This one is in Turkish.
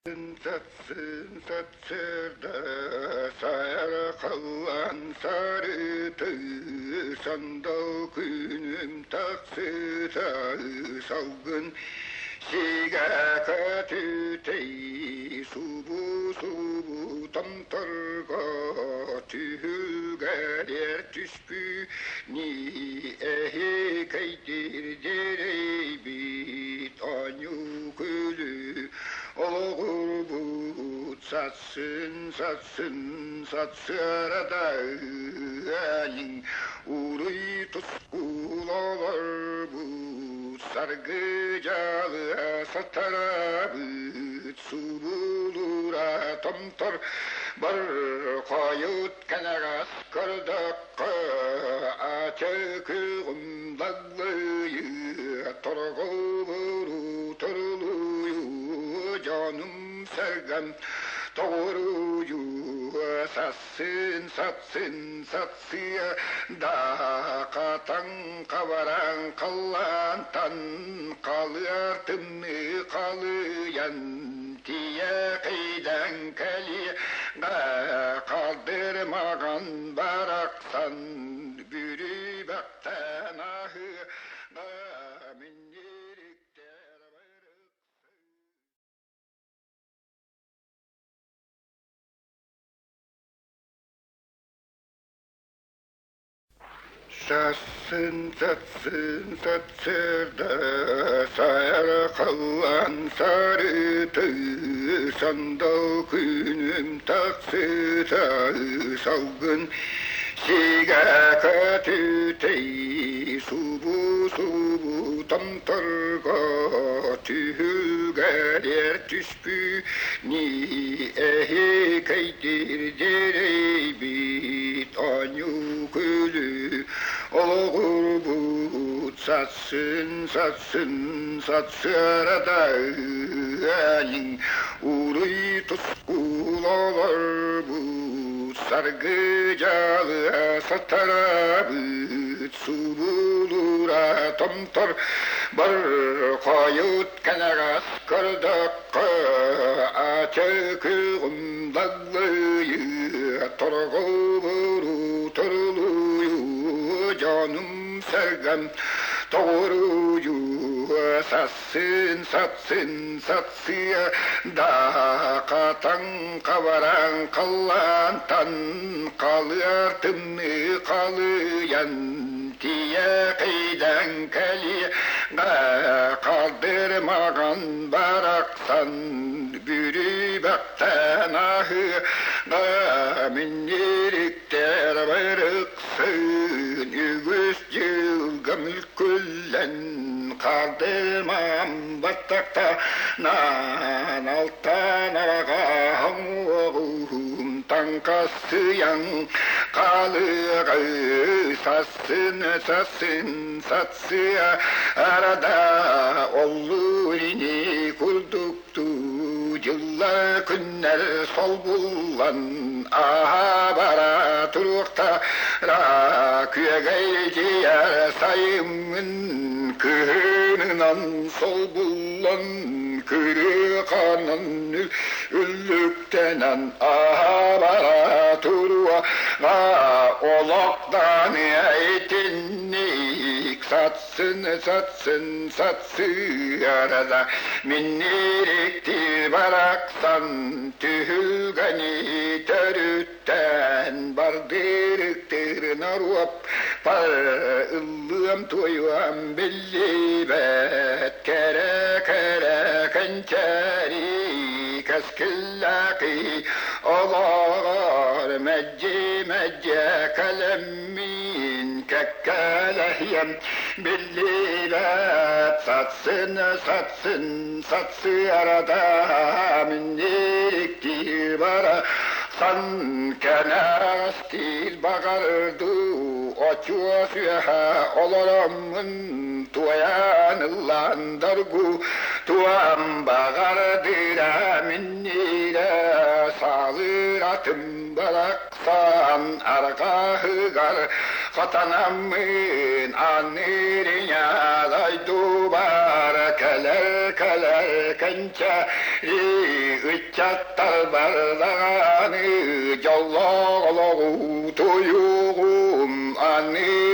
Satsın satsırda sayar kalan sarıtı sandal günüm taksıta salgın siga katütey subu tam targa tühüger yer tüspü ni ehi kaydir derey bit anyu külü olur bu satsın satsırada elin uğruy tuskulalar bu sargıcalı satar bıt su bulura tomtor bar kayıt kenagas kırdakka açıkım dağlıyı torgu vuru toruluyu canım sergem doğruyu satsın satsıya da katan kavaran kallantan kalırtını kalıyan diye kıydan keli kaldırmagan baraksan bürü baktan ahı minirikler varık. Satsın satsırda sayar kalan sarıtı sandal günüm taksıta salgın siga katütey subu tam targa tühüger yer tüspü ni ehi kaydir derey bit anyu külü olur bu satsın satsırada elin uğruy tuskulalar bu sargıcalı satar bıt su bulura tomtor bar kayıt kenagas kırdakka açıkım dağlıyı torgu vuru toruluyu canım sergem doğruyu satsın satsıya da katan kavaran kallantan kalırtını kalıyan diye kıydan keli kaldırmagan baraksan bürü baktan ahı minirikler varıksın ügüs yılga mülküllen kaldırmam batakta nan altan araga hamurum tankasıyan kalığı satsın satsıya arada olur ini kulduktu yıllar günler sol bullan aha bara turukta ra küye gayciyer sayımın kığınınan sol bullan kırı kanan üllüktenen aha bara turuğa olaktan etinnik satsın satsırada minnirikti baraksan tühügani törütten bardırıktır naruap par ıllığım tuyuam belli bet kere kençeri kaskillaki olar mecce kalemin kekkelehyem belli bet satsın satsırada minniriktir bara san kenastil bagardı oçuğa süha olaramın tuyanılan dargu tuam bagardıra minnire sağlıratım baraksan argahıgar katanamın anırınya daydu barakeler kalar kanca ıçattal bardağını Jolloğlu tuyuğum anı